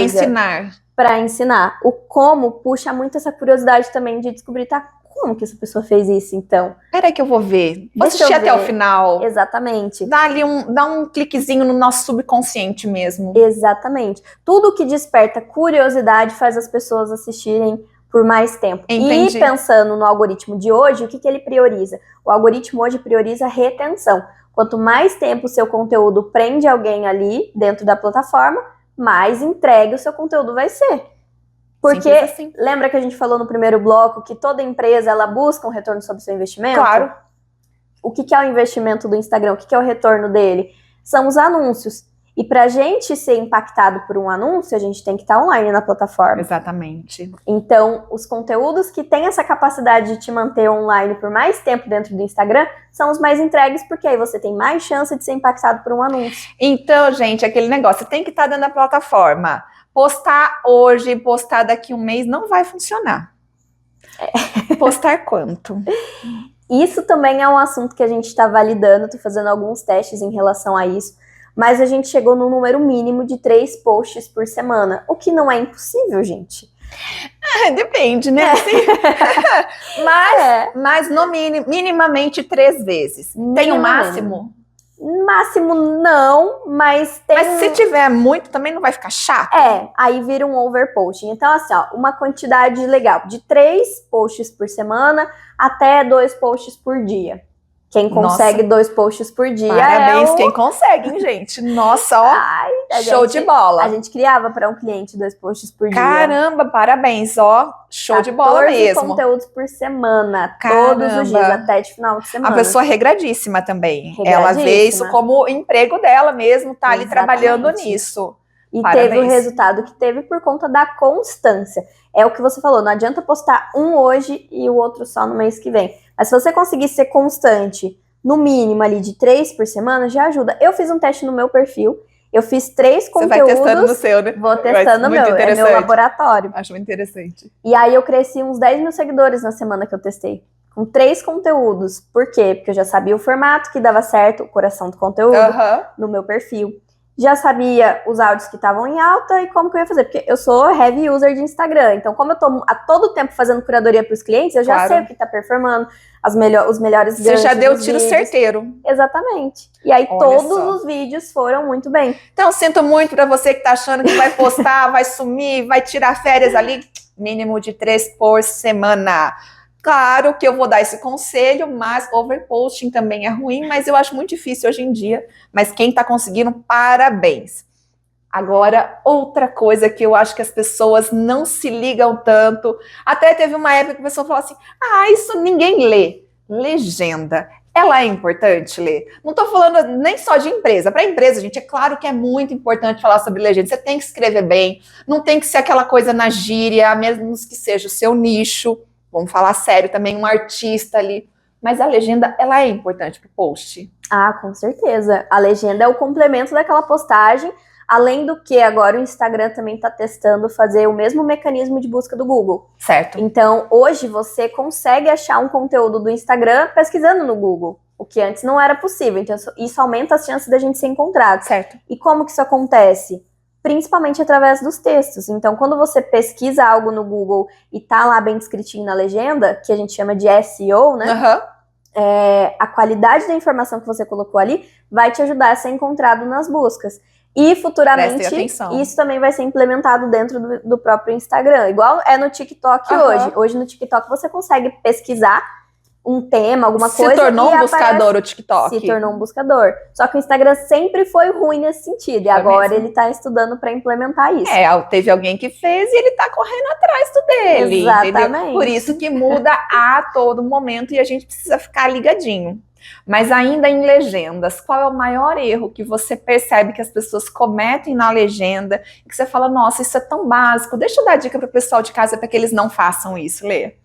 Para ensinar. O como puxa muito essa curiosidade também de descobrir, como que essa pessoa fez isso, então? Peraí que eu vou ver. Vou assistir até o final. Exatamente. Dá um cliquezinho no nosso subconsciente mesmo. Exatamente. Tudo que desperta curiosidade faz as pessoas assistirem por mais tempo. Entendi. E pensando no algoritmo de hoje, o que ele prioriza? O algoritmo hoje prioriza retenção. Quanto mais tempo o seu conteúdo prende alguém ali dentro da plataforma, mais entregue o seu conteúdo vai ser. Porque, assim. Lembra que a gente falou no primeiro bloco que toda empresa, ela busca um retorno sobre o seu investimento? Claro. O que é o investimento do Instagram? O que é o retorno dele? São os anúncios. E pra gente ser impactado por um anúncio, a gente tem que estar online na plataforma. Exatamente. Então, os conteúdos que têm essa capacidade de te manter online por mais tempo dentro do Instagram são os mais entregues, porque aí você tem mais chance de ser impactado por um anúncio. Então, gente, aquele negócio, você tem que estar dentro da plataforma. Postar hoje, postar daqui um mês não vai funcionar. Postar quanto? Isso também é um assunto que a gente está validando, estou fazendo alguns testes em relação a isso. mas a gente chegou no número mínimo de 3 posts por semana, o que não é impossível, gente. Depende, né? Assim, mas no mínimo, minimamente 3 vezes. Tem um máximo? Máximo não, mas tem... Mas se tiver muito, também não vai ficar chato? Aí vira um overposting. Então, assim, ó, uma quantidade legal, de 3 posts por semana até 2 posts por dia. Quem consegue 2 posts por dia parabéns, quem consegue, hein, gente? Nossa, ó, show de bola. A gente criava para um cliente 2 posts por dia. Caramba, parabéns, ó, show de bola mesmo. 14 conteúdos por semana, todos os dias, até de final de semana. A pessoa regradíssima também. Ela vê isso como emprego dela mesmo, tá ali trabalhando nisso. E teve o resultado que teve por conta da constância. É o que você falou, não adianta postar um hoje e o outro só no mês que vem. Mas se você conseguir ser constante, no mínimo ali de 3 por semana, já ajuda. Eu fiz um teste no meu perfil, eu fiz 3 conteúdos. Você vai testando no seu, né? Vou testando no meu, é meu laboratório. Acho muito interessante. E aí eu cresci uns 10 mil seguidores na semana que eu testei. Com 3 conteúdos. Por quê? Porque eu já sabia o formato que dava certo, o coração do conteúdo, no meu perfil. Já sabia os áudios que estavam em alta e como que eu ia fazer. Porque eu sou heavy user de Instagram. Então, como eu tô a todo tempo fazendo curadoria para os clientes, eu já sei o que tá performando, os melhores ganchos. Você já deu o tiro certeiro. Exatamente. E aí, todos os vídeos foram muito bem. Então, sinto muito para você que tá achando que vai postar, vai sumir, vai tirar férias ali. Mínimo de 3 por semana. Claro que eu vou dar esse conselho, mas overposting também é ruim, mas eu acho muito difícil hoje em dia. Mas quem tá conseguindo, parabéns. Agora, outra coisa que eu acho que as pessoas não se ligam tanto. Até teve uma época que a pessoa falou assim, isso ninguém lê. Legenda. Ela é importante ler? Não tô falando nem só de empresa. Para empresa, gente, é claro que é muito importante falar sobre legenda. Você tem que escrever bem, não tem que ser aquela coisa na gíria, mesmo que seja o seu nicho. Vamos falar sério também, um artista ali. Mas a legenda, ela é importante pro post. Com certeza. A legenda é o complemento daquela postagem. Além do que, agora o Instagram também está testando fazer o mesmo mecanismo de busca do Google. Certo. Então, hoje você consegue achar um conteúdo do Instagram pesquisando no Google, o que antes não era possível. Então, isso aumenta as chances da gente ser encontrado. Certo. E como que isso acontece? Principalmente através dos textos. Então, quando você pesquisa algo no Google e tá lá bem descritinho na legenda, que a gente chama de SEO, né? A qualidade da informação que você colocou ali vai te ajudar a ser encontrado nas buscas. E futuramente isso também vai ser implementado dentro do próprio Instagram, igual é no TikTok hoje. Hoje no TikTok você consegue pesquisar um tema, alguma coisa. Se tornou um buscador o TikTok. Se tornou um buscador. Só que o Instagram sempre foi ruim nesse sentido. E agora ele tá estudando para implementar isso. Teve alguém que fez e ele tá correndo atrás do dele. Exatamente. Entendeu? Por isso que muda a todo momento e a gente precisa ficar ligadinho. Mas ainda em legendas, qual é o maior erro que você percebe que as pessoas cometem na legenda e que você fala, nossa, isso é tão básico, deixa eu dar dica para o pessoal de casa para que eles não façam isso, Lê?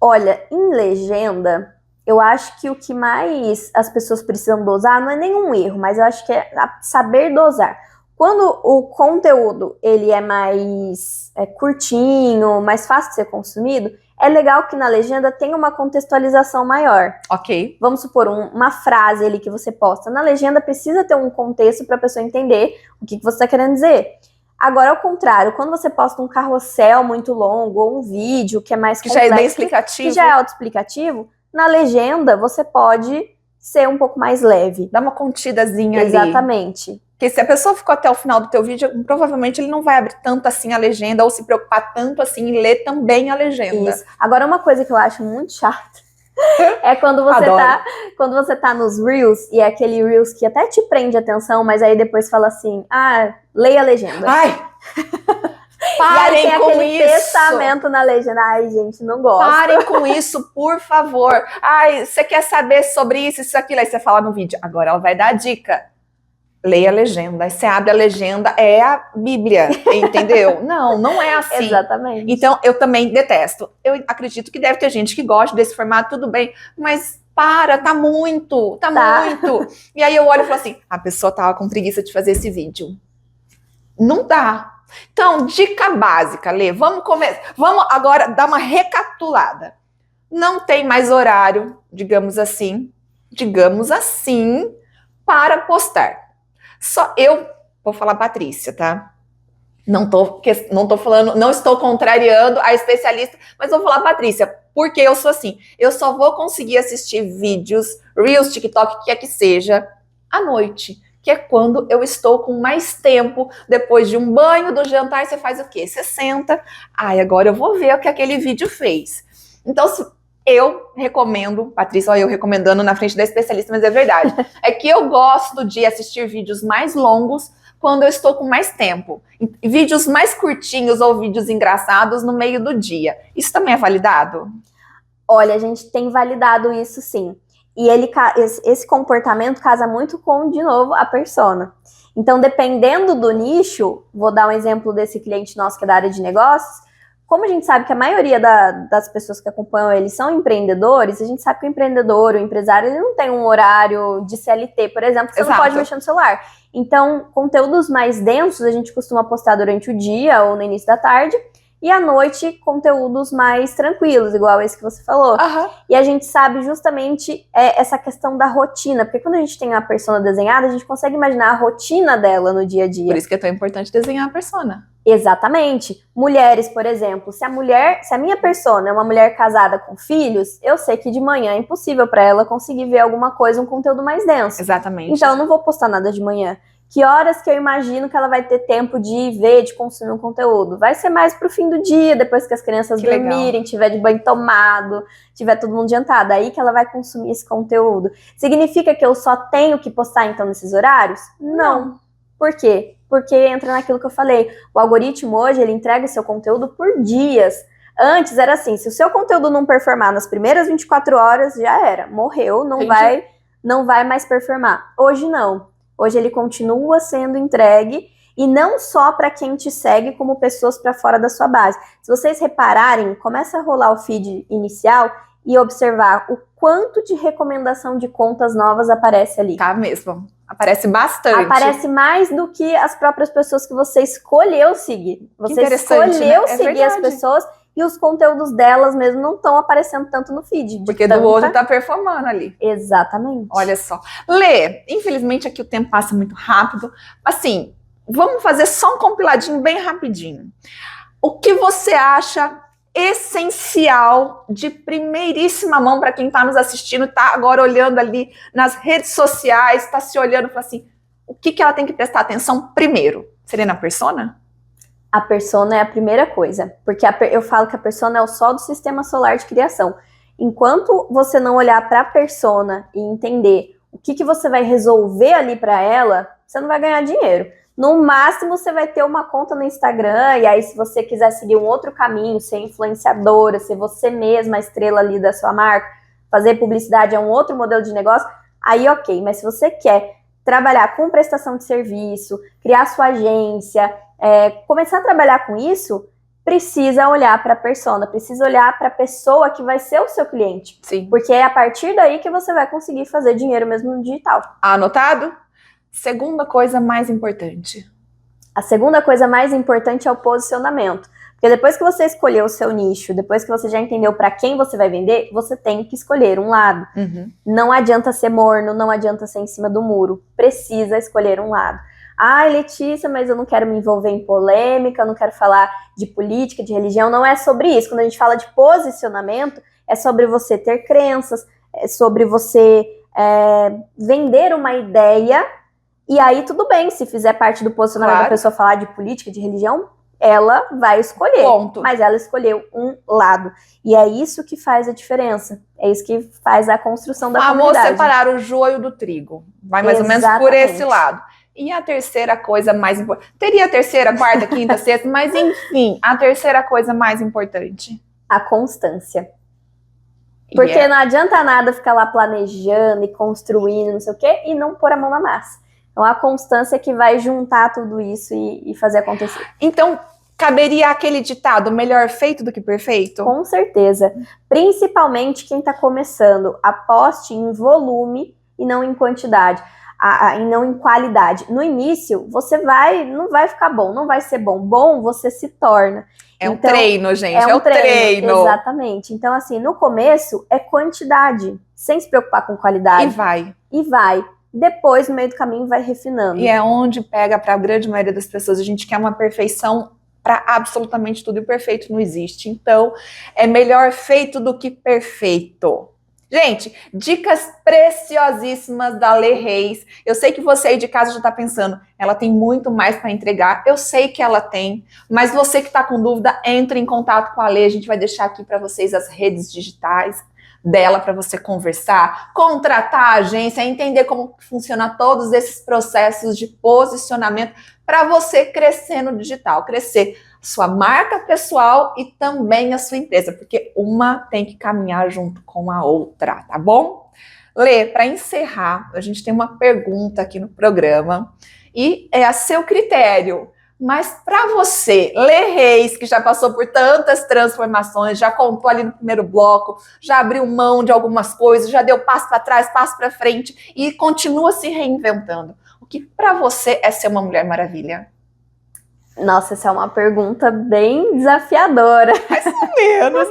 Olha, em legenda, eu acho que o que mais as pessoas precisam dosar não é nenhum erro, mas eu acho que é saber dosar. Quando o conteúdo ele é mais curtinho, mais fácil de ser consumido, é legal que na legenda tenha uma contextualização maior. Ok. Vamos supor, uma frase ali que você posta. Na legenda precisa ter um contexto para a pessoa entender o que você está querendo dizer. Agora, ao contrário, quando você posta um carrossel muito longo ou um vídeo que é mais complexo, já é bem explicativo, que já é autoexplicativo, na legenda você pode ser um pouco mais leve. Dá uma contidazinha ali. Exatamente. Porque se a pessoa ficou até o final do teu vídeo, provavelmente ele não vai abrir tanto assim a legenda ou se preocupar tanto assim em ler também a legenda. Isso. Agora, uma coisa que eu acho muito chata é quando você tá nos Reels, e é aquele Reels que até te prende atenção, mas aí depois fala assim, leia a legenda. Ai! Parem e aí tem com aquele isso. Testamento na legenda. Ai, gente, não gosto. Parem com isso, por favor. Ai, você quer saber sobre isso, aquilo? Aí você fala no vídeo. Agora ela vai dar a dica. Leia a legenda. Aí você abre a legenda, é a Bíblia, entendeu? Não é assim. Exatamente. Então, eu também detesto. Eu acredito que deve ter gente que gosta desse formato, tudo bem, mas tá muito. E aí eu olho e falo assim, a pessoa tava com preguiça de fazer esse vídeo. Não dá. Então, dica básica, Lê, vamos agora dar uma recapitulada. Não tem mais horário, digamos assim, para postar. Só eu vou falar Patrícia, tá? Não tô falando, não estou contrariando a especialista, mas vou falar Patrícia, porque eu sou assim. Eu só vou conseguir assistir vídeos, Reels, TikTok, o que quer que seja, à noite. Que é quando eu estou com mais tempo, depois de um banho, do jantar, você faz o quê? Você senta, agora eu vou ver o que aquele vídeo fez. Então, eu recomendo, Patrícia, olha eu recomendando na frente da especialista, mas é verdade, é que eu gosto de assistir vídeos mais longos quando eu estou com mais tempo. Vídeos mais curtinhos ou vídeos engraçados no meio do dia. Isso também é validado? Olha, a gente tem validado isso sim. E esse comportamento casa muito com, de novo, a persona. Então, dependendo do nicho, vou dar um exemplo desse cliente nosso que é da área de negócios, como a gente sabe que a maioria das pessoas que acompanham ele são empreendedores, a gente sabe que o empreendedor, o empresário, ele não tem um horário de CLT, por exemplo, que você não pode mexer no celular. Então, conteúdos mais densos a gente costuma postar durante o dia ou no início da tarde, e à noite, conteúdos mais tranquilos, igual esse que você falou. Uhum. E a gente sabe justamente essa questão da rotina, porque quando a gente tem a persona desenhada, a gente consegue imaginar a rotina dela no dia a dia. Por isso que é tão importante desenhar a persona. Exatamente. Mulheres, por exemplo, se a minha persona é uma mulher casada com filhos, eu sei que de manhã é impossível para ela conseguir ver alguma coisa, um conteúdo mais denso. Exatamente. Então eu não vou postar nada de manhã. Que horas que eu imagino que ela vai ter tempo de ver, de consumir um conteúdo? Vai ser mais pro fim do dia, depois que as crianças dormirem, tiver de banho tomado, tiver todo mundo jantado, aí que ela vai consumir esse conteúdo. Significa que eu só tenho que postar então nesses horários? Não. Por quê? Porque entra naquilo que eu falei. O algoritmo hoje, ele entrega o seu conteúdo por dias. Antes era assim, se o seu conteúdo não performar nas primeiras 24 horas, já era. Morreu, não vai mais performar. Hoje não. Hoje ele continua sendo entregue, e não só para quem te segue, como pessoas para fora da sua base. Se vocês repararem, começa a rolar o feed inicial e observar o quanto de recomendação de contas novas aparece ali. Tá mesmo. Aparece bastante. Aparece mais do que as próprias pessoas que você escolheu seguir. Você escolheu né? seguir as pessoas e os conteúdos delas mesmo não estão aparecendo tanto no feed. Porque do outro tá performando ali. Exatamente. Olha só. Lê, infelizmente aqui o tempo passa muito rápido. Assim, vamos fazer só um compiladinho bem rapidinho. O que você acha essencial, de primeiríssima mão, para quem está nos assistindo, está agora olhando ali nas redes sociais, está se olhando e fala assim, o que ela tem que prestar atenção primeiro? Seria na persona? A persona é a primeira coisa, porque eu falo que a persona é o sol do sistema solar de criação. Enquanto você não olhar para a persona e entender o que você vai resolver ali para ela, você não vai ganhar dinheiro. No máximo, você vai ter uma conta no Instagram, e aí se você quiser seguir um outro caminho, ser influenciadora, ser você mesma a estrela ali da sua marca, fazer publicidade é um outro modelo de negócio, aí ok. Mas se você quer trabalhar com prestação de serviço, criar sua agência, começar a trabalhar com isso, precisa olhar para a persona, precisa olhar para a pessoa que vai ser o seu cliente. Sim. Porque é a partir daí que você vai conseguir fazer dinheiro mesmo no digital. Anotado? Segunda coisa mais importante. A segunda coisa mais importante é o posicionamento. Porque depois que você escolheu o seu nicho, depois que você já entendeu para quem você vai vender, você tem que escolher um lado. Uhum. Não adianta ser morno, não adianta ser em cima do muro. Precisa escolher um lado. Ai, Letícia, mas eu não quero me envolver em polêmica, eu não quero falar de política, de religião. Não é sobre isso. Quando a gente fala de posicionamento, é sobre você ter crenças, é sobre você vender uma ideia. E aí tudo bem, se fizer parte do posicionamento da pessoa falar de política, de religião, ela vai escolher. Ponto. Mas ela escolheu um lado. E é isso que faz a diferença. É isso que faz a construção da comunidade. Vamos separar o joio do trigo. Vai mais ou menos por esse lado. E a terceira coisa mais importante. Teria a terceira, quarta, quinta, sexta, mas enfim, a terceira coisa mais importante. A constância. Porque não adianta nada ficar lá planejando e construindo, não sei o quê, e não pôr a mão na massa. Então, a constância que vai juntar tudo isso e fazer acontecer. Então, caberia aquele ditado, melhor feito do que perfeito? Com certeza. Principalmente quem está começando, aposte em volume e não em quantidade, e não em qualidade. No início, você não vai ficar bom, não vai ser bom. Bom, você se torna. É um treino, gente, é um treino. Exatamente. Então, assim, no começo, é quantidade, sem se preocupar com qualidade. E vai. depois, no meio do caminho, vai refinando. E é onde pega para a grande maioria das pessoas. A gente quer uma perfeição para absolutamente tudo, e o perfeito não existe. Então, é melhor feito do que perfeito. Gente, dicas preciosíssimas da Lê Reis. Eu sei que você aí de casa já está pensando, ela tem muito mais para entregar. Eu sei que ela tem, mas você que está com dúvida, entre em contato com a Lê. A gente vai deixar aqui para vocês as redes digitais dela para você conversar, contratar a agência, entender como funciona todos esses processos de posicionamento para você crescer no digital, crescer sua marca pessoal e também a sua empresa, porque uma tem que caminhar junto com a outra, tá bom? Lê, para encerrar, a gente tem uma pergunta aqui no programa e é a seu critério. Mas para você, Lê Reis, que já passou por tantas transformações, já contou ali no primeiro bloco, já abriu mão de algumas coisas, já deu passo para trás, passo para frente e continua se reinventando. O que para você é ser uma Mulher Maravilha? Nossa, essa é uma pergunta bem desafiadora.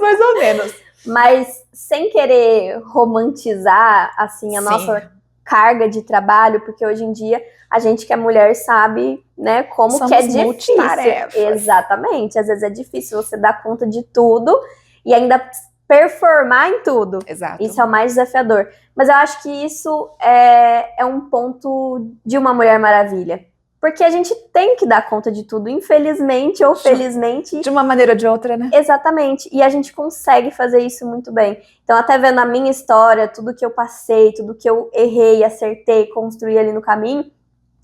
Mais ou menos. Mas sem querer romantizar, assim, a nossa carga de trabalho, porque hoje em dia a gente que é mulher sabe, né, como Somos que é difícil. Multitarefas. Exatamente. Às vezes é difícil você dar conta de tudo e ainda performar em tudo. Exato. Isso é o mais desafiador. Mas eu acho que isso é um ponto de uma Mulher Maravilha. Porque a gente tem que dar conta de tudo, infelizmente ou felizmente. De uma maneira ou de outra, né? Exatamente. E a gente consegue fazer isso muito bem. Então, até vendo a minha história, tudo que eu passei, tudo que eu errei, acertei, construí ali no caminho,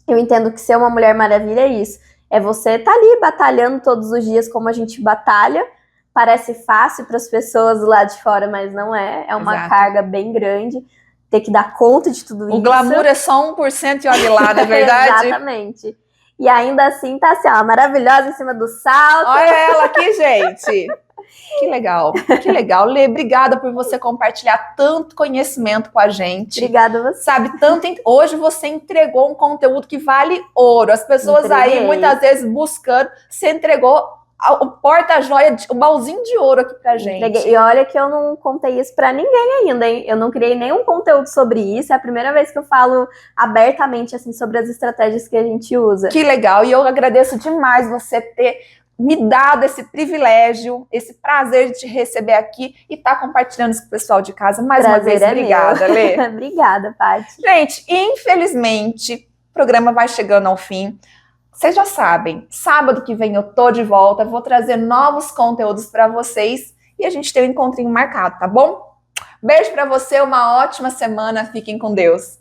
eu entendo que ser uma Mulher Maravilha é isso. É você estar ali batalhando todos os dias como a gente batalha. Parece fácil para as pessoas lá de fora, mas não é. É uma carga bem grande. Ter que dar conta de tudo isso. O glamour é só 1% e olha lá, não é verdade? Exatamente. E ainda assim tá assim, ó, maravilhosa em cima do salto. Olha ela aqui, gente. Que legal, que legal. Lê, obrigada por você compartilhar tanto conhecimento com a gente. Obrigada a você. Sabe, hoje você entregou um conteúdo que vale ouro. As pessoas aí, muitas vezes, buscando, você entregou o porta-joia, o baúzinho de ouro aqui pra gente. E olha que eu não contei isso pra ninguém ainda, hein? Eu não criei nenhum conteúdo sobre isso. É a primeira vez que eu falo abertamente, assim, sobre as estratégias que a gente usa. Que legal. E eu agradeço demais você ter me dado esse privilégio, esse prazer de te receber aqui e estar compartilhando isso com o pessoal de casa. Mais uma vez, obrigada, Lê. Obrigada, Paty. Gente, infelizmente, o programa vai chegando ao fim. Vocês já sabem, sábado que vem eu tô de volta, vou trazer novos conteúdos para vocês e a gente tem um encontrinho marcado, tá bom? Beijo para você, uma ótima semana, fiquem com Deus.